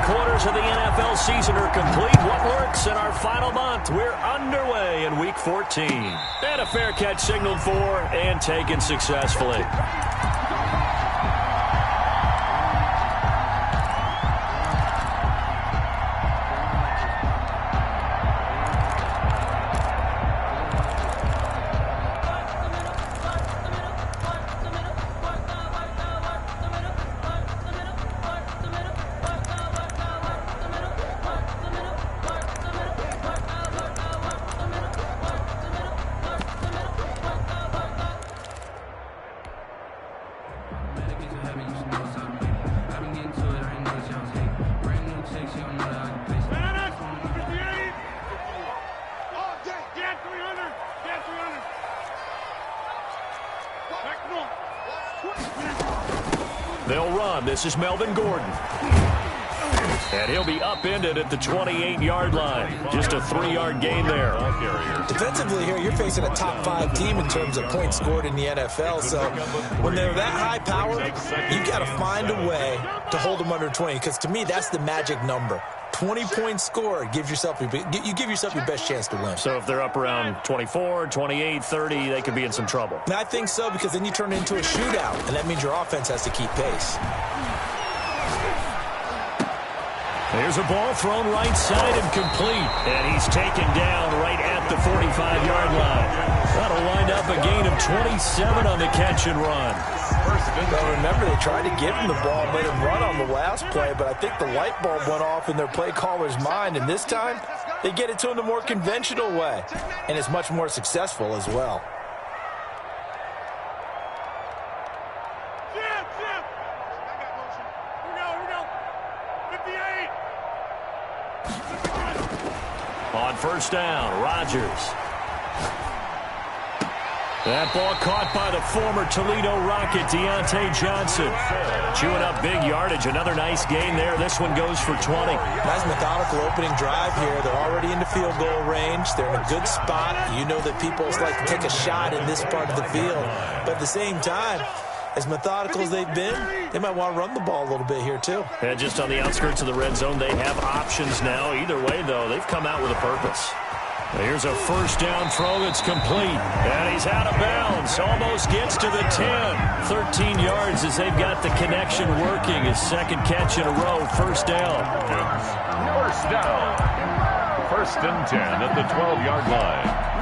quarters of the NFL season are complete. What works in our final month? We're underway in Week 14. And a fair catch signaled for and taken successfully. They'll run. This is Melvin Gordon. And he'll be upended at the 28-yard line. Just a 3-yard gain there. Defensively here, you're facing a top-5 team in terms of points scored in the NFL. So when they're that high power, you got to find a way to hold them under 20. Because to me, that's the magic number. 20 points scored, you give yourself your best chance to win. So if they're up around 24, 28, 30, they could be in some trouble. And I think so, because then you turn it into a shootout, and that means your offense has to keep pace. There's a ball thrown right side and complete. And he's taken down right at the 45-yard line. That'll wind up a gain of 27 on the catch and run. Well, remember, they tried to give him the ball and let him run on the last play, but I think the light bulb went off in their play caller's mind, and this time they get it to him the more conventional way, and it's much more successful as well. On first down, Rodgers. That ball caught by the former Toledo Rocket, Deontay Johnson. Chewing up big yardage. Another nice gain there. This one goes for 20. Nice methodical opening drive here. They're already into field goal range. They're in a good spot. You know that people like to take a shot in this part of the field. But at the same time, as methodical as they've been, they might want to run the ball a little bit here too. And just on the outskirts of the red zone, they have options now. Either way, though, they've come out with a purpose. Here's a first down throw that's complete. And he's out of bounds. Almost gets to the 10. 13 yards as they've got the connection working. His second catch in a row. First down. First down. First and 10 at the 12-yard line.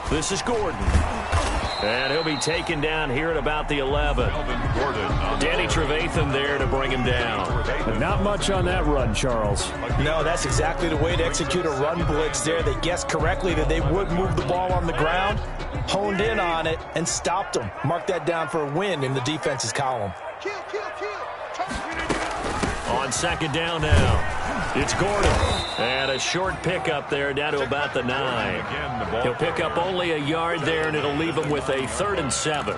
This is Gordon. And he'll be taken down here at about the 11. Danny Trevathan there to bring him down. But not much on that run, Charles. No, that's exactly the way to execute a run blitz there. They guessed correctly that they would move the ball on the ground, honed in on it, and stopped them. Mark that down for a win in the defense's column. On second down now, it's Gordon. And a short pickup there down to about the 9. He'll pick up only a yard there, and it'll leave him with a 3rd and 7.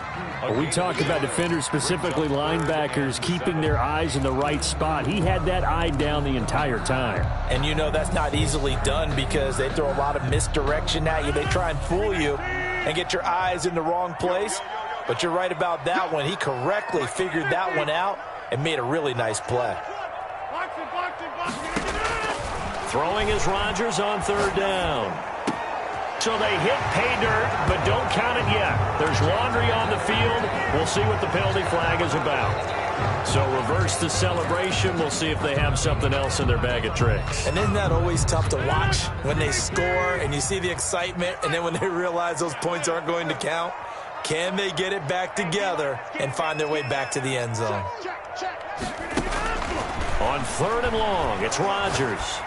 We talk about defenders, specifically linebackers, keeping their eyes in the right spot. He had that eye down the entire time. And you know that's not easily done because they throw a lot of misdirection at you. They try and fool you and get your eyes in the wrong place. But you're right about that one. He correctly figured that one out and made a really nice play. Throwing is Rodgers on 3rd down. So they hit pay dirt, but don't count it yet. There's laundry on the field. We'll see what the penalty flag is about. So reverse the celebration. We'll see if they have something else in their bag of tricks. And isn't that always tough to watch when they score and you see the excitement, and then when they realize those points aren't going to count? Can they get it back together and find their way back to the end zone? On 3rd and long, it's Rodgers.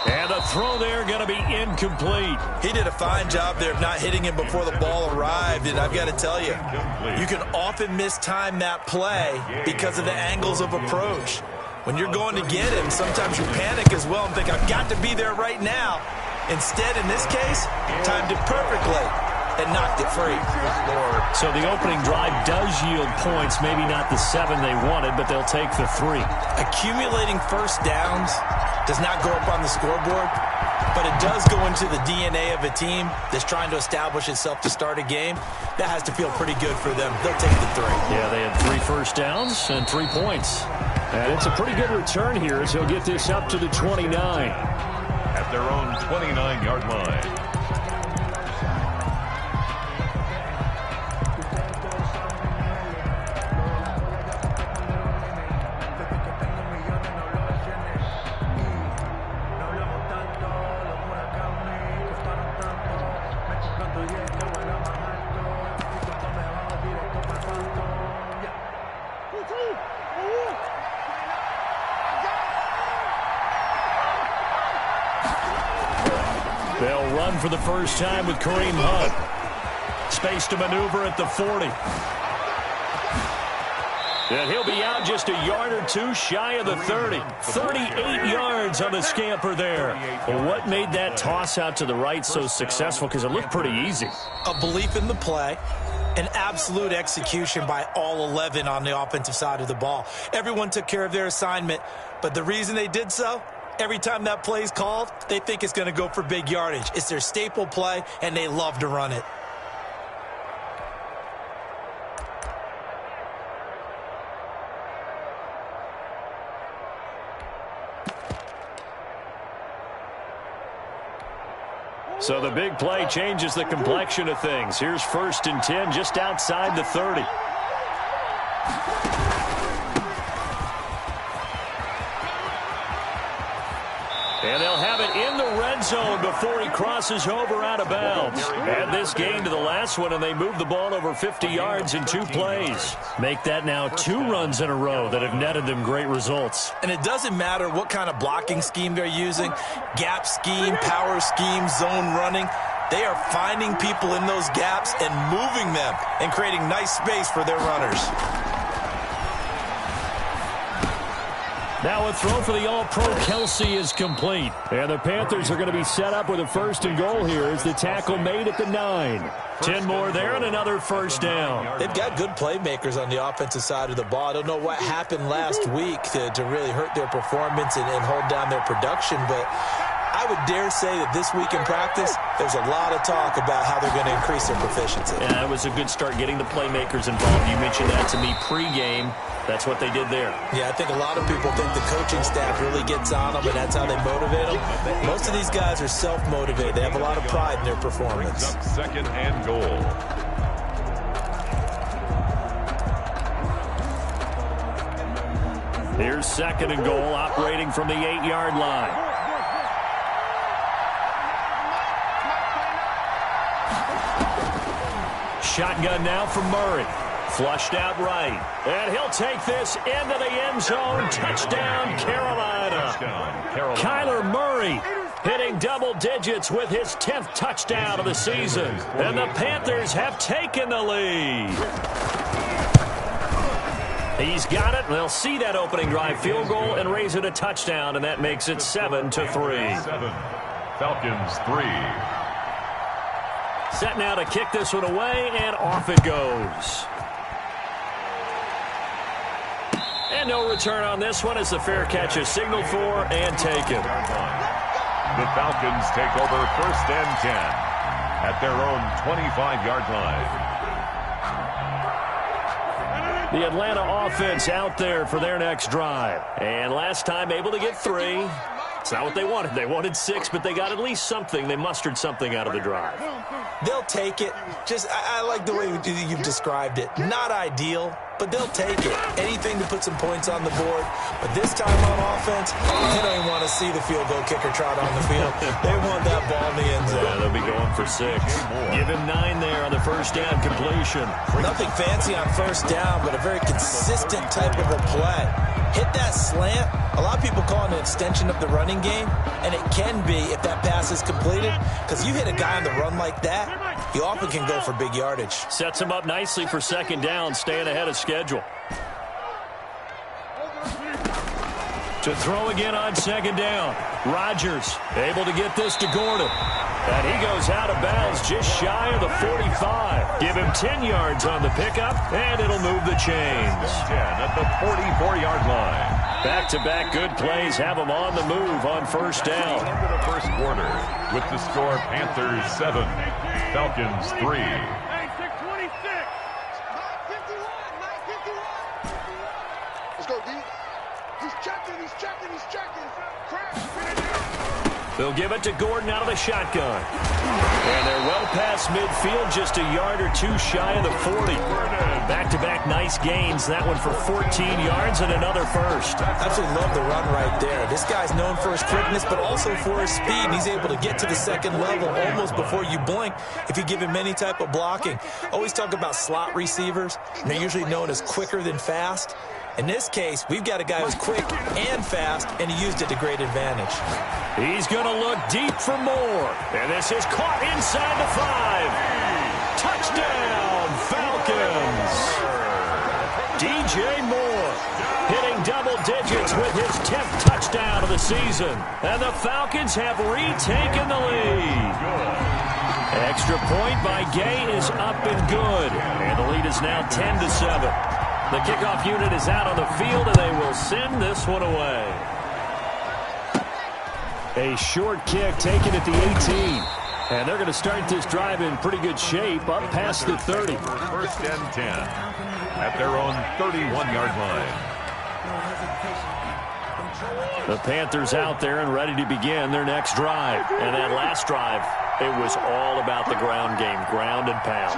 And the throw there going to be incomplete. He did a fine job there of not hitting him before the ball arrived. And I've got to tell you, you can often mistime that play because of the angles of approach. When you're going to get him, sometimes you panic as well and think, I've got to be there right now. Instead, in this case, timed it perfectly. and knocked it free. So the opening drive does yield points, maybe not the 7 they wanted, but they'll take the 3. Accumulating first downs does not go up on the scoreboard, but it does go into the DNA of a team that's trying to establish itself to start a game. That has to feel pretty good for them. They'll take the 3. Yeah, they had 3 first downs and 3 points. And it's a pretty good return here as he'll get this up to the 29. At their own 29-yard line. They'll run for the first time with Kareem Hunt. Space to maneuver at the 40. And he'll be out just a yard or 2 shy of the 30. 38 yards on the scamper there. Well, what made that toss out to the right so successful? Because it looked pretty easy. A belief in the play. An absolute execution by all 11 on the offensive side of the ball. Everyone took care of their assignment, but the reason they did so, every time that play's called, they think it's going to go for big yardage. It's their staple play, and they love to run it. So the big play changes the complexion of things. Here's 1st and 10 just outside the 30. And they'll have it in the red zone before he crosses over out of bounds. Add this game to the last one, and they move the ball over 50 yards in 2 plays. Make that now 2 runs in a row that have netted them great results. And it doesn't matter what kind of blocking scheme they're using, gap scheme, power scheme, zone running. They are finding people in those gaps and moving them and creating nice space for their runners. Now a throw for the All-Pro Kelsey is complete. And the Panthers are going to be set up with a 1st and goal here as the tackle made at the 9. 10 more there and another first down. They've got good playmakers on the offensive side of the ball. I don't know what happened last week to really hurt their performance and hold down their production, but I would dare say that this week in practice, there's a lot of talk about how they're going to increase their proficiency. Yeah, it was a good start getting the playmakers involved. You mentioned that to me pregame. That's what they did there. Yeah, I think a lot of people think the coaching staff really gets on them, and that's how they motivate them. Most of these guys are self-motivated. They have a lot of pride in their performance. 2nd and goal. Here's 2nd and goal, operating from the 8-yard line. Shotgun now from Murray. Flushed out right. And he'll take this into the end zone. Touchdown, Carolina. Kyler Murray hitting double digits with his 10th touchdown of the season. And the Panthers have taken the lead. He's got it. They'll see that opening drive field goal and raise it a touchdown, and that makes it 7-3. 7. Falcons 3. Set now to kick this one away, and off it goes. And no return on this one as the fair catch is signaled for and taken. The Falcons take over 1st and 10 at their own 25-yard line. The Atlanta offense out there for their next drive. And last time able to get 3. It's not what they wanted. They wanted 6, but they got at least something. They mustered something out of the drive. They'll take it. I like the way you've described it. Not ideal, but they'll take it. Anything to put some points on the board. But this time on offense, they don't even want to see the field goal kicker trot on the field. They want that ball in the end zone. Yeah, they'll be going for 6. Give him 9 there on the first down completion. Nothing fancy on first down, but a very consistent type of a play. Hit that slant. A lot of people call it an extension of the running game, and it can be if that pass is completed, because you hit a guy on the run like that, you often can go for big yardage. Sets him up nicely for 2nd down, staying ahead of schedule. To throw again on 2nd down. Rodgers able to get this to Gordon. And he goes out of bounds just shy of the 45. Give him 10 yards on the pickup, and it'll move the chains. 10 at the 44-yard line. Back-to-back good plays have them on the move on first down. Into the first quarter with the score Panthers 7, Falcons 3. Let's go, D. He's checking. They'll give it to Gordon out of the shotgun. And they're well past midfield, just a yard or two shy of the 40. Back-to-back nice gains. That one for 14 yards and another first. Absolutely love the run right there. This guy's known for his quickness, but also for his speed. He's able to get to the second level almost before you blink if you give him any type of blocking. Always talk about slot receivers, and they're usually known as quicker than fast. In this case, we've got a guy who's quick and fast, and he used it to great advantage. He's going to look deep for more. And this is caught inside the 5. Touchdown, Falcons. DJ Moore hitting double digits with his 10th touchdown of the season. And the Falcons have retaken the lead. Extra point by Gay is up and good. And the lead is now 10-7. The kickoff unit is out on the field, and they will send this one away. A short kick taken at the 18. And they're going to start this drive in pretty good shape, up past the 30. First and 10 at their own 31-yard line. The Panthers out there and ready to begin their next drive. And that last drive, it was all about the ground game, ground and pound.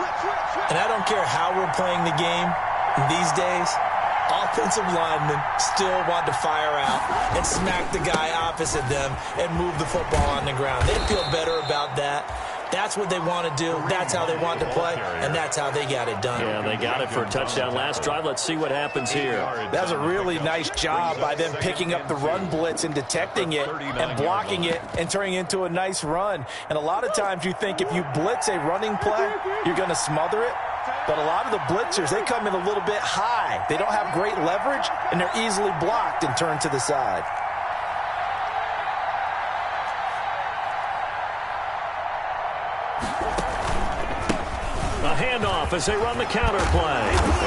And I don't care how we're playing the game. These days, offensive linemen still want to fire out and smack the guy opposite them and move the football on the ground. They feel better about that. That's what they want to do. That's how they want to play, and that's how they got it done. Yeah, they got it for a touchdown last drive. Let's see what happens here. That's a really nice job by them picking up the run blitz and detecting it and blocking it and turning it into a nice run. And a lot of times you think if you blitz a running play, you're going to smother it. But a lot of the blitzers, they come in a little bit high. They don't have great leverage, and they're easily blocked and turned to the side. A handoff as they run the counter play.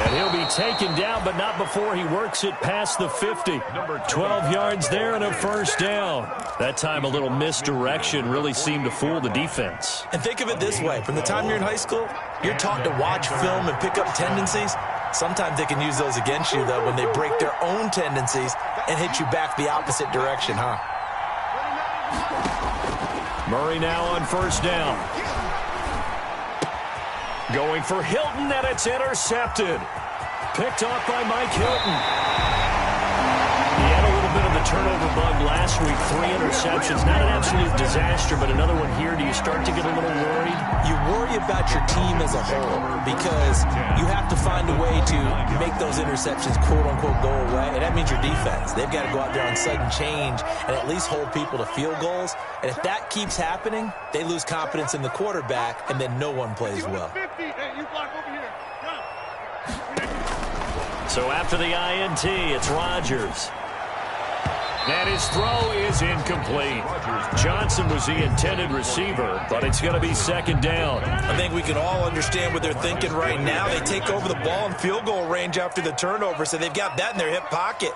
And he'll be taken down, but not before he works it past the 50. 12 yards there and a first down. That time a little misdirection really seemed to fool the defense. And think of it this way. From the time you're in high school, you're taught to watch film and pick up tendencies. Sometimes they can use those against you, though, when they break their own tendencies and hit you back the opposite direction, huh? Murray now on first down. Going for Hilton, and it's intercepted. Picked off by Mike Hilton. He had a little bit of the turnover bug last week. 3 interceptions. Not an absolute disaster, but another one here. Do you start to get a little worried? You worry about your team as a whole because you have to find a way to make those interceptions, quote-unquote, go away. And that means your defense. They've got to go out there on sudden change and at least hold people to field goals. And if that keeps happening, they lose confidence in the quarterback, and then no one plays well. So after the INT, it's Rodgers. And his throw is incomplete. Johnson was the intended receiver, but it's going to be second down. I think we can all understand what they're thinking right now. They take over the ball in field goal range after the turnover, so they've got that in their hip pocket.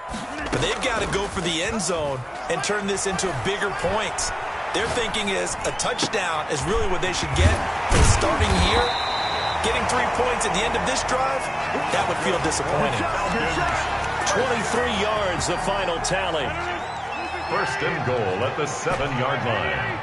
But they've got to go for the end zone and turn this into bigger points. Their thinking is a touchdown is really what they should get. But starting here, getting 3 points at the end of this drive, that would feel disappointing. 23 yards, the final tally. First and goal at the 7-yard line.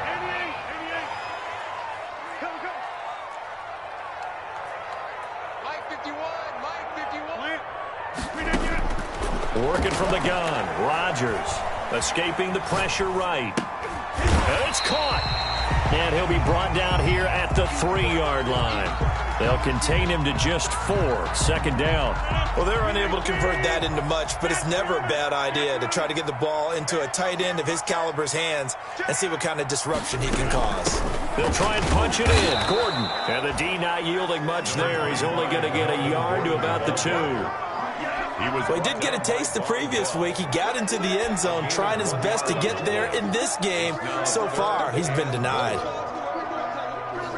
Working from the gun, Rodgers escaping the pressure right. And it's caught. And he'll be brought down here at the 3-yard line. They'll contain him to just 4. Second down. Well, they're unable to convert that into much, but it's never a bad idea to try to get the ball into a tight end of his caliber's hands and see what kind of disruption he can cause. They'll try and punch it in. Gordon. And the D not yielding much there. He's only going to get a yard to about the 2. Well, he did get a taste the previous week. He got into the end zone trying his best to get there in this game. So far, he's been denied.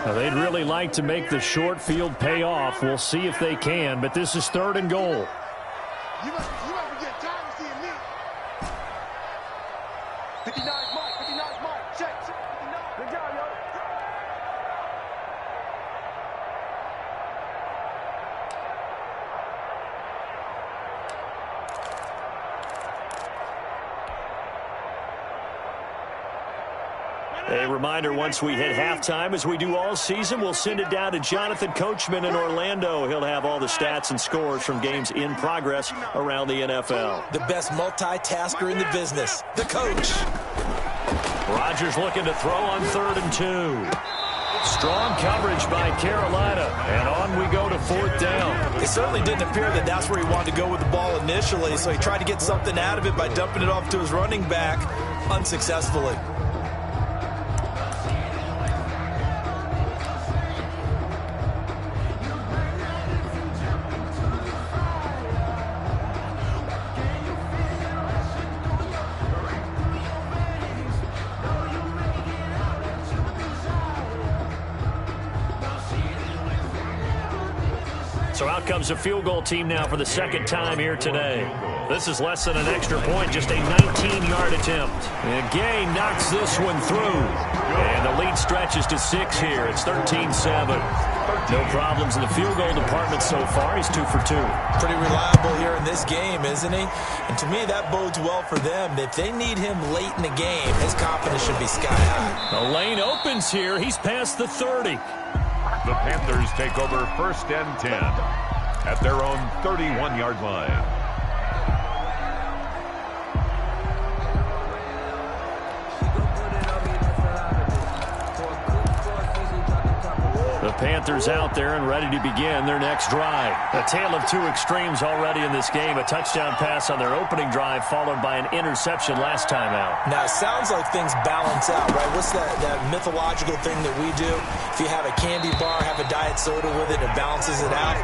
Well, they'd really like to make the short field pay off. We'll see if they can, but this is 3rd and goal. You might be getting tired of seeing me. 59's Mike. 59's Mike. Check. 59. Good job, yo. A reminder, once we hit halftime, as we do all season, we'll send it down to Jonathan Coachman in Orlando. He'll have all the stats and scores from games in progress around the NFL. The best multitasker in the business, the coach. Rodgers looking to throw on 3rd and 2. Strong coverage by Carolina, and on we go to 4th down. It certainly didn't appear that that's where he wanted to go with the ball initially, so he tried to get something out of it by dumping it off to his running back unsuccessfully. So out comes a field goal team now for the 2nd time here today. This is less than an extra point, just a 19-yard attempt. And Gay knocks this one through. And the lead stretches to 6 here. It's 13-7. No problems in the field goal department so far. He's 2 for 2. Pretty reliable here in this game, isn't he? And to me, that bodes well for them. If they need him late in the game, his confidence should be sky high. The lane opens here. He's past the 30. The Panthers take over 1st and 10 at their own 31-yard line. The Panthers out there and ready to begin their next drive. A tale of 2 extremes already in this game. A touchdown pass on their opening drive followed by an interception last time out. Now, it sounds like things balance out, right? What's that mythological thing that we do? If you have a candy bar, have a diet soda with it, it balances it out.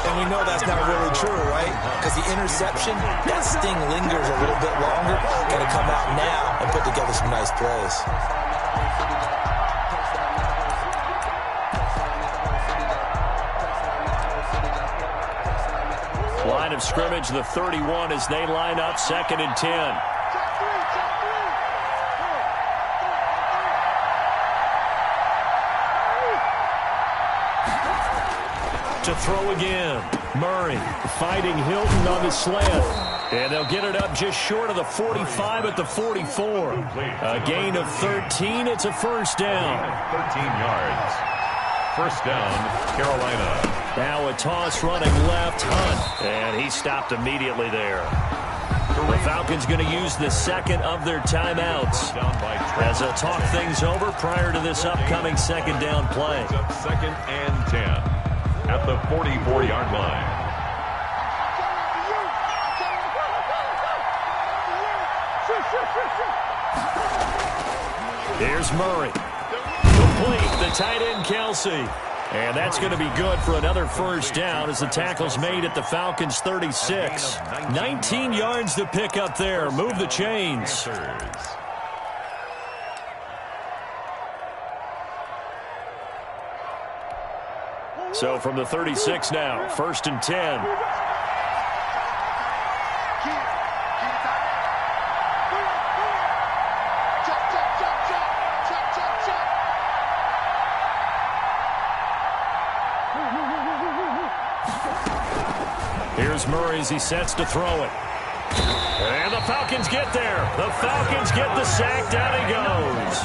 And we know that's not really true, right? Because the interception, that sting lingers a little bit longer. Got to come out now and put together some nice plays. Line of scrimmage, the 31 as they line up 2nd and 10. To throw again. Murray fighting Hilton on the slant. And they'll get it up just short of the 45 at the 44. A gain of 13. It's a 1st down. 13 yards. 1st down, Carolina. Now a toss running left, Hunt. And he stopped immediately there. The Falcons going to use the 2nd of their timeouts as they'll talk things over prior to this upcoming 2nd down play. 2nd and 10 at the 44-yard line. Here's Murray. Complete, the tight end Kelsey. And that's going to be good for another 1st down as the tackle's made at the Falcons' 36. 19 yards to pick up there. Move the chains. So from the 36 now, 1st and 10. Here's Murray as he sets to throw it. And the Falcons get there. The Falcons get the sack. Down he goes.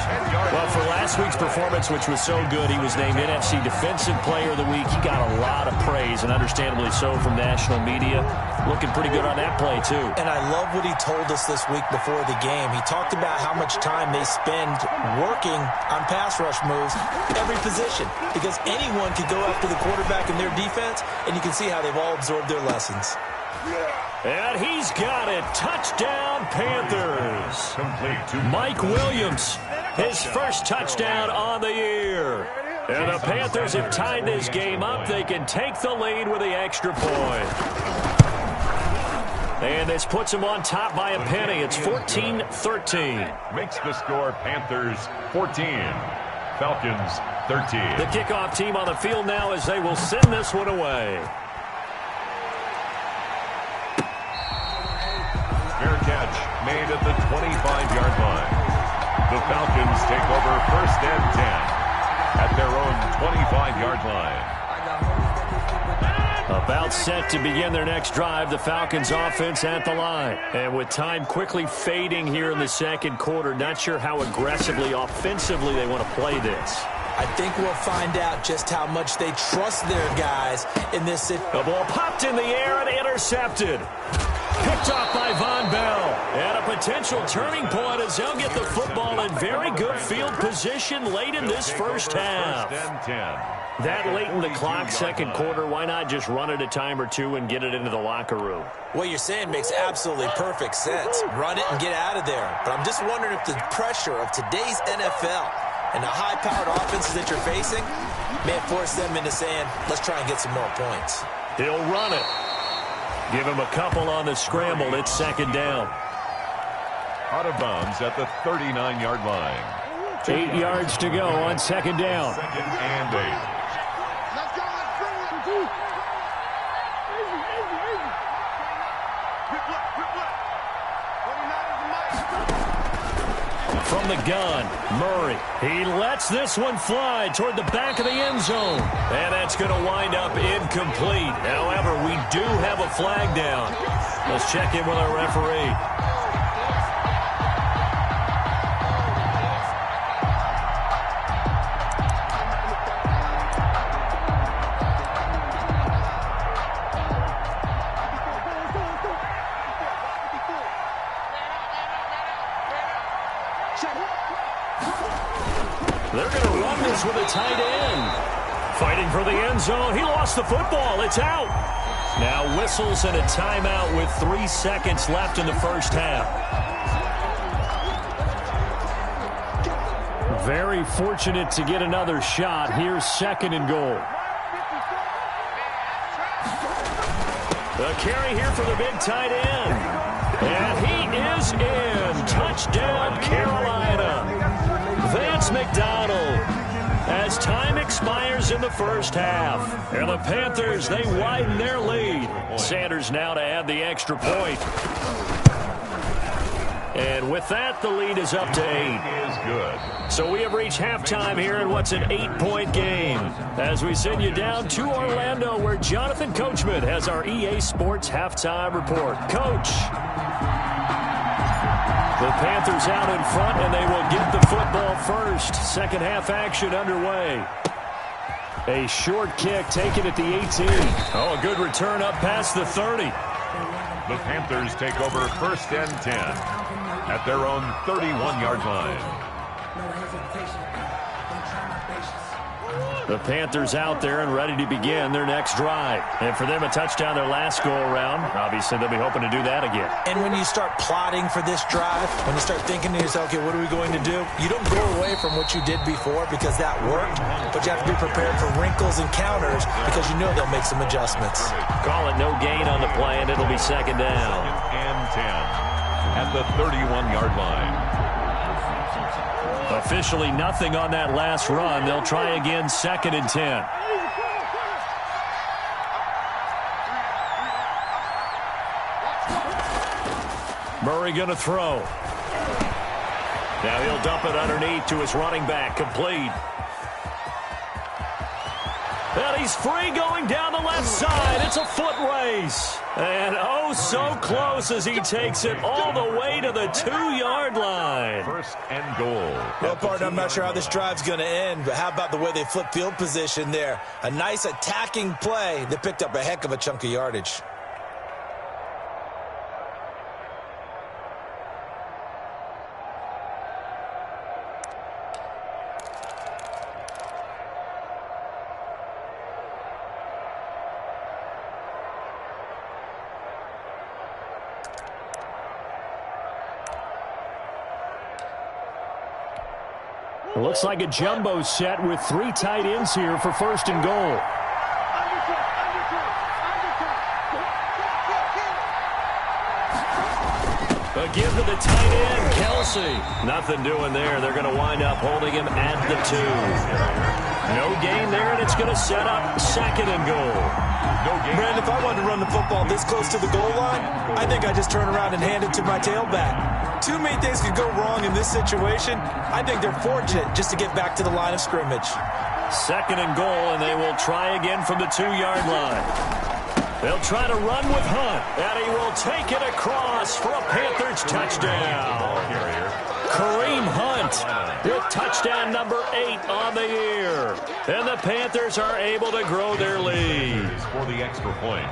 Well, for last week's performance, which was so good, he was named NFC Defensive Player of the Week. He got a lot of praise, and understandably so, from national media. Looking pretty good on that play, too. And I love what he told us this week before the game. He talked about how much time they spend working on pass rush moves, every position, because anyone could go after the quarterback in their defense, and you can see how they've all absorbed their lessons. And he's got it. Touchdown, Panthers. Complete to Mike Williams, his 1st touchdown on the year. And the Panthers have tied this game up. They can take the lead with the extra point. And this puts them on top by a penny. It's 14-13. Makes the score Panthers 14, Falcons 13. The kickoff team on the field now as they will send this one away. Fair catch made at the 25-yard line. The Falcons take over 1st and 10 at their own 25-yard line. About set to begin their next drive, the Falcons offense at the line. And with time quickly fading here in the second quarter, not sure how aggressively, offensively they want to play this. I think we'll find out just how much they trust their guys in this situation. The ball popped in the air and intercepted. Picked off by Von Bell. And a potential turning point as they'll get the football in very good field position late in this first half. 1st and 10. That late in the clock, second quarter, why not just run it a time or two and get it into the locker room? What you're saying makes absolutely perfect sense. Run it and get out of there. But I'm just wondering if the pressure of today's NFL and the high-powered offenses that you're facing may force them into saying, let's try and get some more points. He'll run it. Give him a couple on the scramble. It's second down. Out of bounds at the 39-yard line. 8 yards to go on second down. 2nd and 8. Let's go. Let's bring it. Easy, easy, easy. Quick look, quick look. 49 is the mic. From the gun, Murray. He lets this one fly toward the back of the end zone. And that's going to wind up incomplete. However, we do have a flag down. Let's check in with our referee. They're going to run this with a tight end. Fighting for the end zone. He lost the football. It's out. Now whistles and a timeout with 3 seconds left in the first half. Very fortunate to get another shot. Here's 2nd and goal. The carry here for the big tight end. And he is in. Touchdown, Carolina. Vance McDonald. As time expires in the first half. And the Panthers, they widen their lead. Sanders now to add the extra point. And with that, the lead is up to 8. Is good. So we have reached halftime here in what's an 8-point game. As we send you down to Orlando, where Jonathan Coachman has our EA Sports halftime report. Coach. The Panthers out in front, and they will get the football first. Second half action underway. A short kick taken at the 18. Oh, a good return up past the 30. The Panthers take over 1st and 10 at their own 31-yard line. The Panthers out there and ready to begin their next drive. And for them, a touchdown their last go-around. Obviously, they'll be hoping to do that again. And when you start plotting for this drive, when you start thinking to yourself, okay, what are we going to do? You don't go away from what you did before because that worked, but you have to be prepared for wrinkles and counters because you know they'll make some adjustments. Call it no gain on the play, and it'll be second down. 2nd and 10 at the 31-yard line. Officially nothing on that last run. They'll try again, 2nd and 10. Murray going to throw. Now he'll dump it underneath to his running back. Complete. And he's free going down the left side. It's a foot race. And oh, so close as he takes it all the way to the 2-yard line. 1st and goal. Well, partner, I'm not sure how this drive's going to end, but how about the way they flip field position there? A nice attacking play that picked up a heck of a chunk of yardage. It looks like a jumbo set with 3 tight ends here for 1st and goal. A give to the tight end, Kelsey. Nothing doing there. They're going to wind up holding him at the 2. No gain there, and it's going to set up 2nd and goal. Brandon, if I wanted to run the football this close to the goal line, I think I just turn around and hand it to my tailback. Too many things could go wrong in this situation. I think they're fortunate just to get back to the line of scrimmage. 2nd and goal, and they will try again from the 2-yard line. They'll try to run with Hunt, and he will take it across for a Panthers touchdown. Kareem Hunt with touchdown number 8 on the year. And the Panthers are able to grow their lead. For the extra point.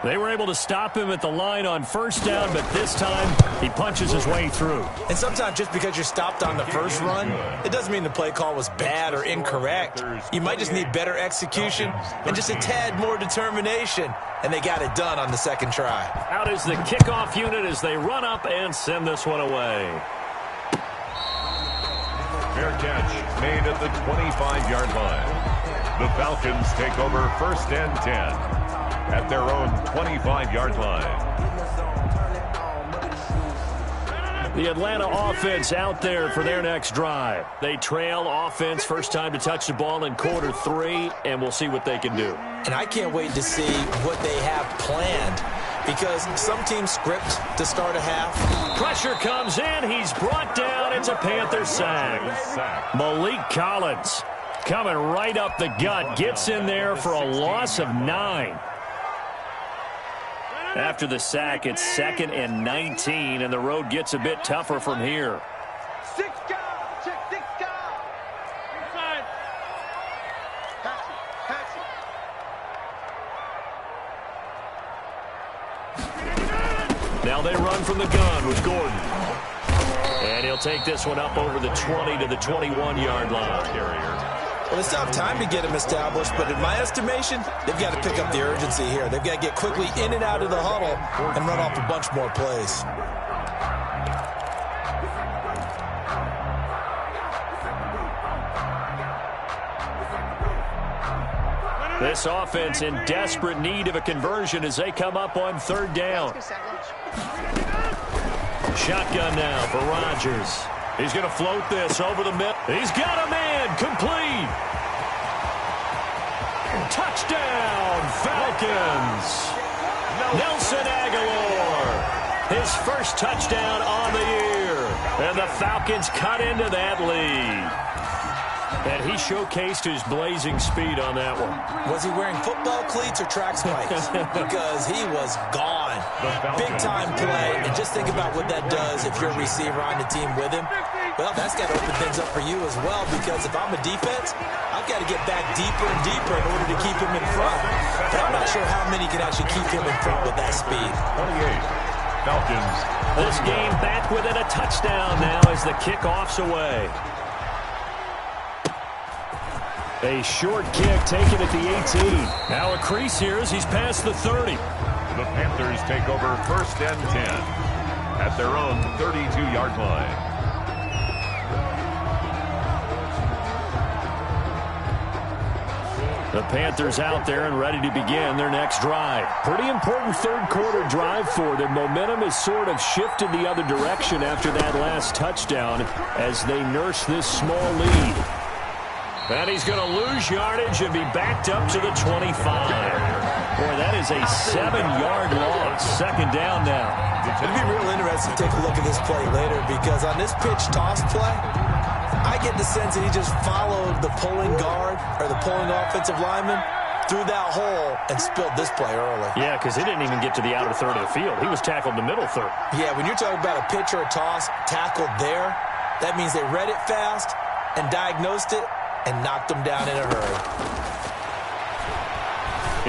They were able to stop him at the line on 1st down, but this time he punches his way through. And sometimes just because you're stopped on the first run, it doesn't mean the play call was bad or incorrect. You might just need better execution and just a tad more determination, and they got it done on the 2nd try. Out is the kickoff unit as they run up and send this one away. Fair catch made at the 25-yard line. The Falcons take over 1st and 10 at their own 25-yard line. The Atlanta offense out there for their next drive. They trail offense, first time to touch the ball in quarter 3, and we'll see what they can do. And I can't wait to see what they have planned, because some teams script to start a half. Pressure comes in. He's brought down. It's a Panther sack. Malik Collins coming right up the gut. Gets in there for a loss of 9. After the sack, it's 2nd and 19, and the road gets a bit tougher from here. 6 guard, check 6 guard. Inside. Patch it. Now they run from the gun with Gordon. And he'll take this one up over the 20 to the 21-yard line. Well, they still have time to get him established, but in my estimation, they've got to pick up the urgency here. They've got to get quickly in and out of the huddle and run off a bunch more plays. This offense in desperate need of a conversion as they come up on 3rd down. Shotgun now for Rodgers. He's going to float this over the middle. He's got a man complete. Touchdown, Falcons. Nelson Aguilar. His first touchdown on the year. And the Falcons cut into that lead. And he showcased his blazing speed on that one. Was he wearing football cleats or track spikes? Because he was gone. Big-time play. And just think about what that does if you're a receiver on the team with him. Well, that's got to open things up for you as well, because if I'm a defense, I've got to get back deeper and deeper in order to keep him in front. But I'm not sure how many can actually keep him in front with that speed. 28, Falcons. This game back within a touchdown now as the kickoff's away. A short kick taken at the 18. Now a crease here as he's past the 30. The Panthers take over 1st and 10 at their own 32-yard line. The Panthers out there and ready to begin their next drive. Pretty important 3rd quarter drive for them. Momentum has sort of shifted the other direction after that last touchdown as they nurse this small lead. And he's going to lose yardage and be backed up to the 25. Boy, that is a 7-yard loss. 2nd down now. It'll be real interesting to take a look at this play later, because on this pitch toss play, I get the sense that he just followed the pulling guard or the pulling offensive lineman through that hole and spilled this play early. Yeah, because he didn't even get to the outer third of the field. He was tackled in the middle third. Yeah, when you're talking about a pitch or a toss tackled there, that means they read it fast and diagnosed it and knocked him down in a hurry.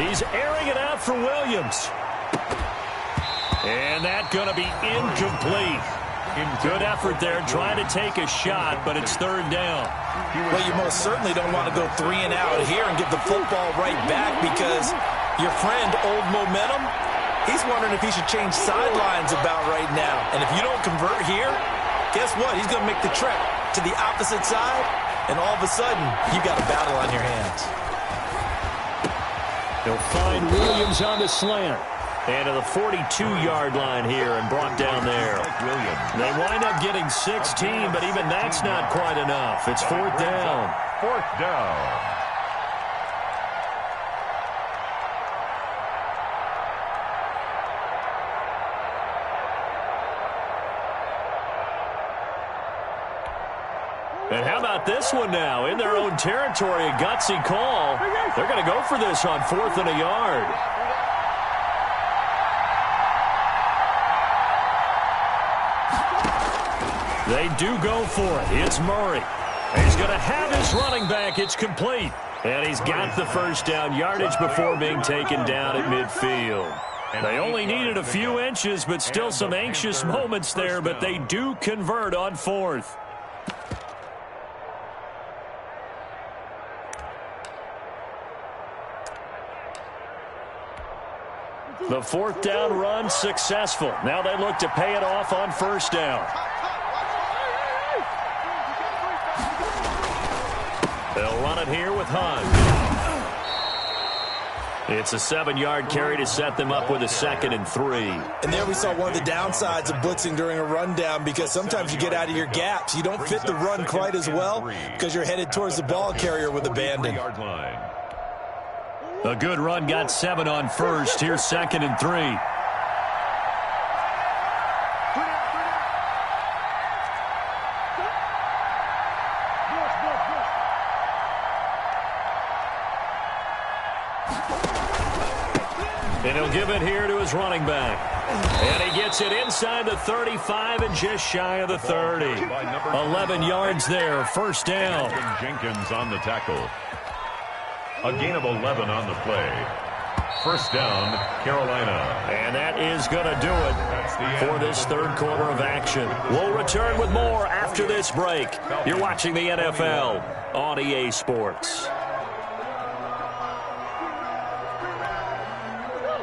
He's airing it out for Williams. And that's going to be incomplete. Good effort there trying to take a shot, but it's 3rd down. Well, you most certainly don't want to go 3 and out here and give the football right back, because your friend, Old Momentum, he's wondering if he should change sidelines about right now. And if you don't convert here, guess what? He's going to make the trek to the opposite side, and all of a sudden, you got a battle on your hands. They'll find Williams on the slant. And to the 42-yard line here and brought down there. They wind up getting 16, but even that's not quite enough. It's fourth down. Fourth down. And how about this one now? In their own territory, a gutsy call. They're going to go for this on 4th and a yard. They do go for it. It's Murray. He's going to have his running back. It's complete. And he's got the first down yardage before being taken down at midfield. They only needed a few inches, but still some anxious moments there, but they do convert on 4th. The fourth down run successful. Now they look to pay it off on first down. They'll run it here with Hunt. It's a 7-yard carry to set them up with a 2nd and 3. And there we saw one of the downsides of blitzing during a rundown, because sometimes you get out of your gaps. You don't fit the run quite as well because you're headed towards the ball carrier with abandon. A good run got 7 on first. Here's 2nd and 3. And he'll give it here to his running back. And he gets it inside the 35 and just shy of the 30. 11 yards there, first down. Jenkins on the tackle. A gain of 11 on the play. First down, Carolina. And that is going to do it for this third quarter of action. We'll return with more after this break. You're watching the NFL on EA Sports.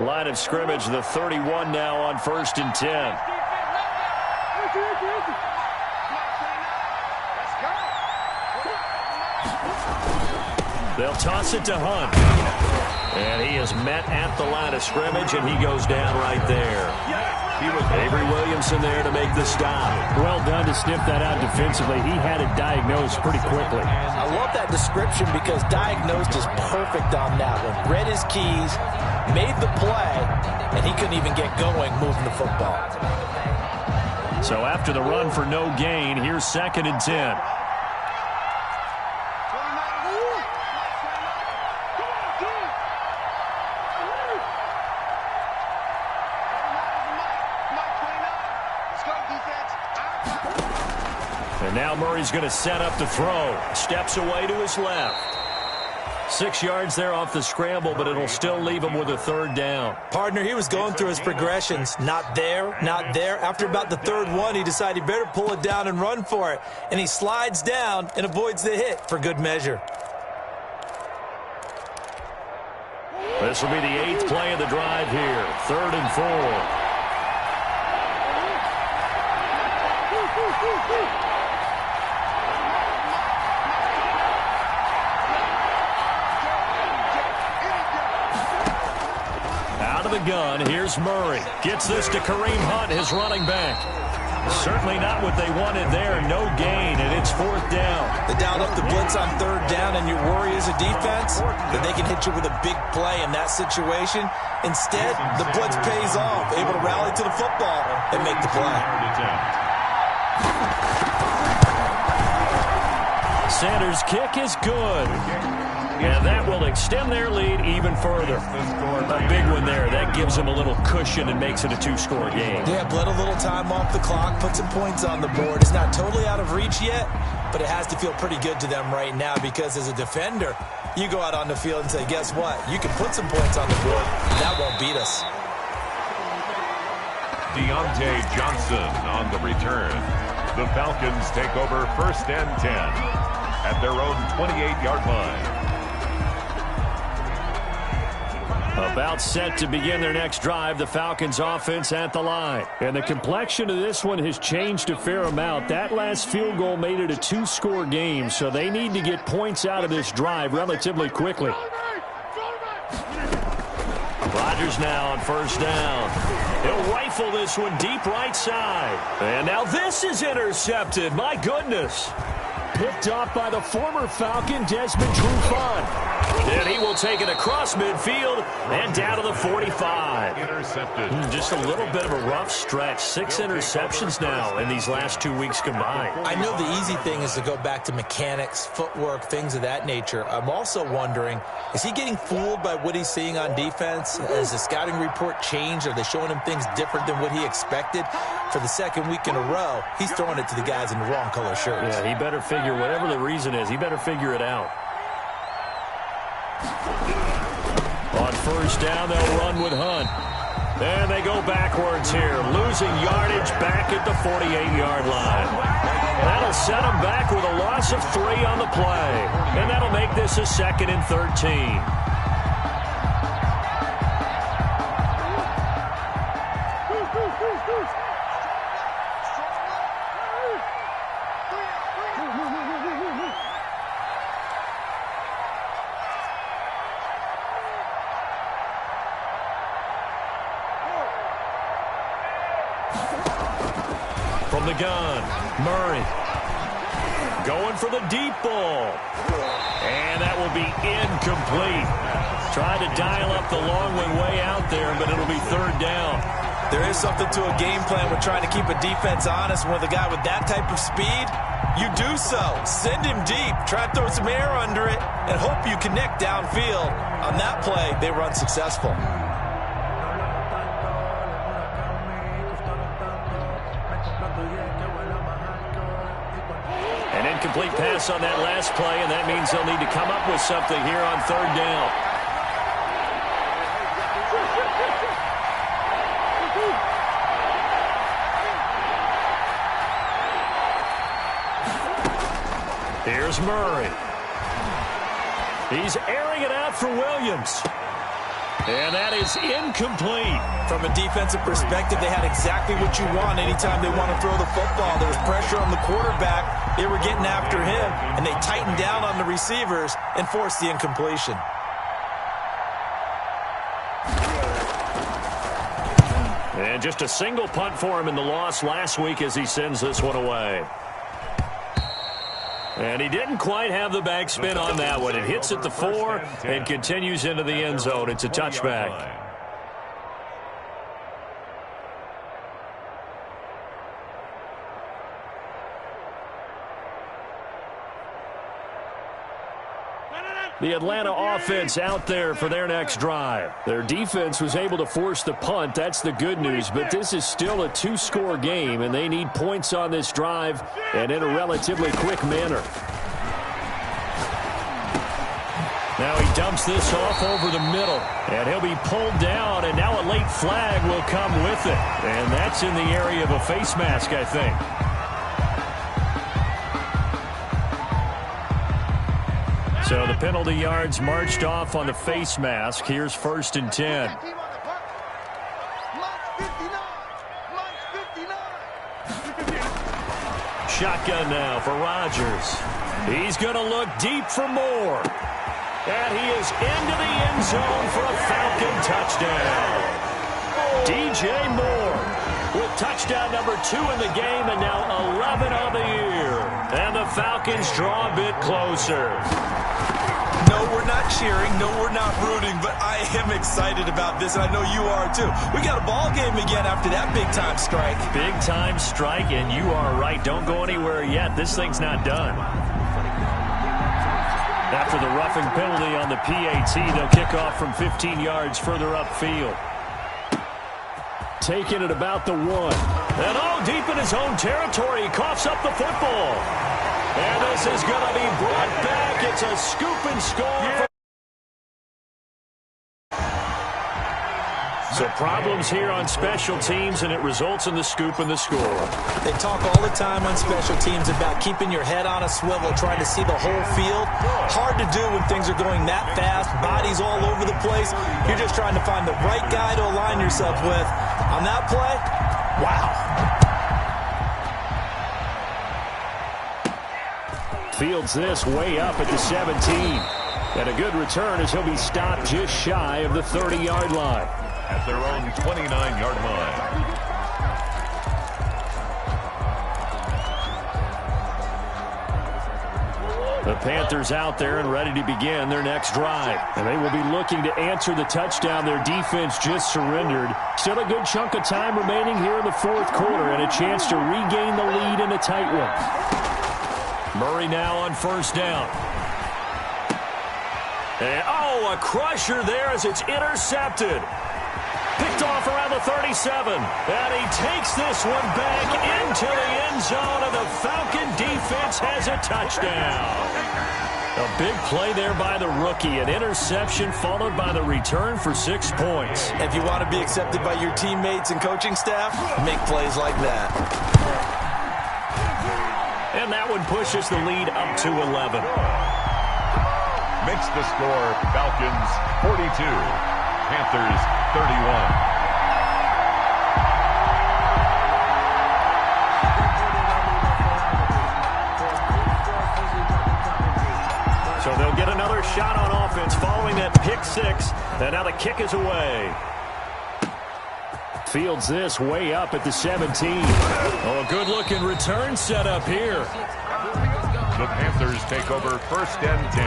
Line of scrimmage, the 31 now on 1st and 10. They'll toss it to Hunt. And he is met at the line of scrimmage, and he goes down right there. Avery Williamson there to make the stop. Well done to sniff that out defensively. He had it diagnosed pretty quickly. I love that description because diagnosed is perfect on that one. Read his keys, made the play, and he couldn't even get going moving the football. So after the run for no gain, here's 2nd and 10. And now Murray's going to set up to throw. Steps away to his left. 6 yards there off the scramble, but it'll still leave him with a third down. Partner, he was going through his progressions. Not there, not there. After about the third one, he decided he better pull it down and run for it. And he slides down and avoids the hit for good measure. This will be the 8th play of the drive here. 3rd and 4. Out of the gun, here's Murray. Gets this to Kareem Hunt, his running back. Certainly not what they wanted there. No gain, and it's 4th down. They dialed up the blitz on 3rd down, and your worry as a defense that they can hit you with a big play in that situation. Instead, the blitz pays off, able to rally to the football and make the play. Sanders' kick is good. And that will extend their lead even further. A big one there. That gives them a little cushion and makes it a 2-score game. Yeah, bled a little time off the clock, put some points on the board. It's not totally out of reach yet, but it has to feel pretty good to them right now because as a defender, you go out on the field and say, guess what? You can put some points on the board. That won't beat us. Deontay Johnson on the return. The Falcons take over 1st and 10 at their own 28-yard line. About set to begin their next drive, the Falcons offense at the line. And the complexion of this one has changed a fair amount. That last field goal made it a 2-score game, so they need to get points out of this drive relatively quickly. Rodgers now on first down. He'll rifle this one deep right side. And now this is intercepted. My goodness. Picked off by the former Falcon, Desmond Trufant. And he will take it across midfield and down to the 45. Intercepted. Just a little bit of a rough stretch. 6 interceptions now in these last 2 weeks combined. I know the easy thing is to go back to mechanics, footwork, things of that nature. I'm also wondering, is he getting fooled by what he's seeing on defense? Has the scouting report changed? Are they showing him things different than what he expected? For the second week in a row, he's throwing it to the guys in the wrong color shirts. Yeah, he better figure, whatever the reason is, he better figure it out. On first down, they'll run with Hunt. And they go backwards here, losing yardage back at the 48-yard line. That'll set them back with a loss of 3 on the play. And that'll make this a 2nd and 13. From the gun, Murray going for the deep ball. And that will be incomplete. Tried to dial up the long one way out there, but it'll be 3rd down. There is something to a game plan with trying to keep a defense honest. With a guy with that type of speed, you do so. Send him deep. Try to throw some air under it and hope you connect downfield. On that play, they run successful. An incomplete pass on that last play, and that means they'll need to come up with something here on 3rd down. Here's Murray. He's airing it out for Williams. And that is incomplete. From a defensive perspective, they had exactly what you want anytime they want to throw the football. There was pressure on the quarterback. They were getting after him, and they tightened down on the receivers and forced the incompletion. And just a single punt for him in the loss last week as he sends this one away. And he didn't quite have the backspin on that one. It hits at the 4 and continues into the end zone. It's a touchback. The Atlanta offense out there for their next drive. Their defense was able to force the punt. That's the good news. But this is still a 2-score game, and they need points on this drive and in a relatively quick manner. Now he dumps this off over the middle, and he'll be pulled down, and now a late flag will come with it. And that's in the area of a face mask, I think. So the penalty yards marched off on the face mask. Here's 1st and 10. Shotgun now for Rodgers. He's going to look deep for Moore. And he is into the end zone for a Falcon touchdown. DJ Moore with touchdown number 2 in the game and now 11 on the year. And the Falcons draw a bit closer. No, we're not cheering. No, we're not rooting, but I am excited about this, and I know you are too. We got a ball game again after that big-time strike. Big-time strike, and you are right. Don't go anywhere yet. This thing's not done. After the roughing penalty on the PAT, they'll kick off from 15 yards further upfield. Taking it about the 1. And deep in his own territory, he coughs up the football. And this is going to be brought back. It's a scoop and score. So problems here on special teams, and it results in the scoop and the score. They talk all the time on special teams about keeping your head on a swivel, trying to see the whole field. Hard to do when things are going that fast, bodies all over the place. You're just trying to find the right guy to align yourself with. On that play, wow. Fields this way up at the 17. And a good return as he'll be stopped just shy of the 30-yard line. At their own 29-yard line. The Panthers out there and ready to begin their next drive. And they will be looking to answer the touchdown their defense just surrendered. Still a good chunk of time remaining here in the fourth quarter and a chance to regain the lead in a tight one. Murray now on first down. And, a crusher there as it's intercepted. Picked off around the 37. And he takes this one back into the end zone, and the Falcon defense has a touchdown. A big play there by the rookie. An interception followed by the return for 6 points. If you want to be accepted by your teammates and coaching staff, make plays like that. And that one pushes the lead up to 11. Makes the score Falcons 42, Panthers 31. So they'll get another shot on offense following that pick six. And now the kick is away. Fields this way up at the 17. Oh, a good-looking return set up here. The Panthers take over first and 10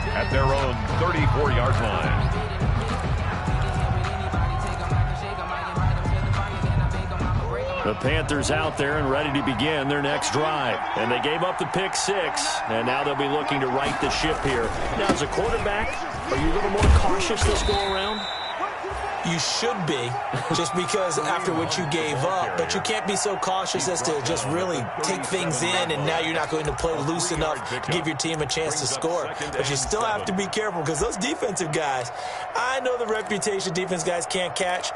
at their own 34-yard line. The Panthers out there and ready to begin their next drive. And they gave up the pick six, and now they'll be looking to right the ship here. Now, as a quarterback, are you a little more cautious this go-around? You should be, just because after what you gave up, but you can't be so cautious as to just really take things in, and now you're not going to play loose enough to give your team a chance to score. But you still have to be careful, because those defensive guys, I know the reputation defense guys can't catch.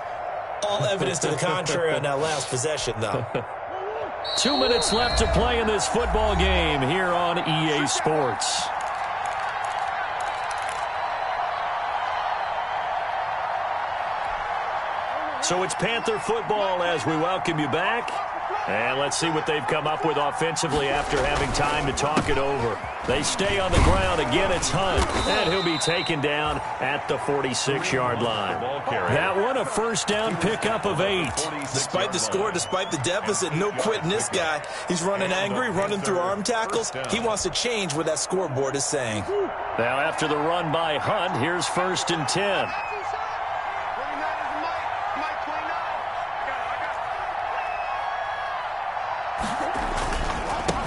All evidence to the contrary on that last possession, though. 2 minutes left to play in this football game here on EA Sports. So it's Panther football as we welcome you back. And let's see what they've come up with offensively after having time to talk it over. They stay on the ground. Again, it's Hunt. And he'll be taken down at the 46-yard line. That one, a first down pickup of 8. Despite the score, despite the deficit, no quitting this guy. He's running angry, running through arm tackles. He wants to change what that scoreboard is saying. Now after the run by Hunt, here's first and 10.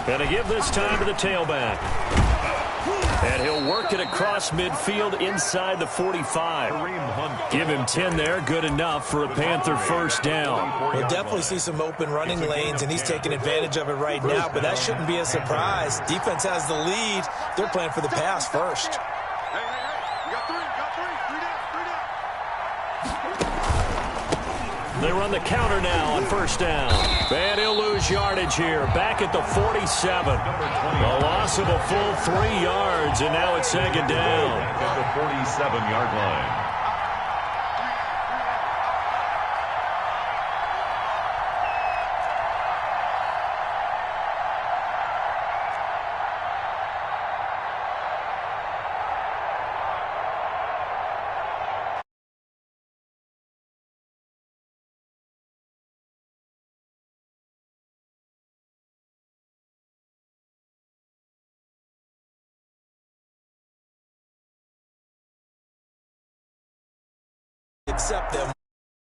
Going to give this time to the tailback. And he'll work it across midfield inside the 45. Give him 10 there. Good enough for a Panther first down. We'll definitely see some open running lanes, and he's taking advantage of it right now, but that shouldn't be a surprise. Defense has the lead. They're playing for the pass first. They run the counter now on first down. And he'll lose yardage here. Back at the 47. A loss of a full 3 yards, and now it's second down. At the 47-yard line. Accept them.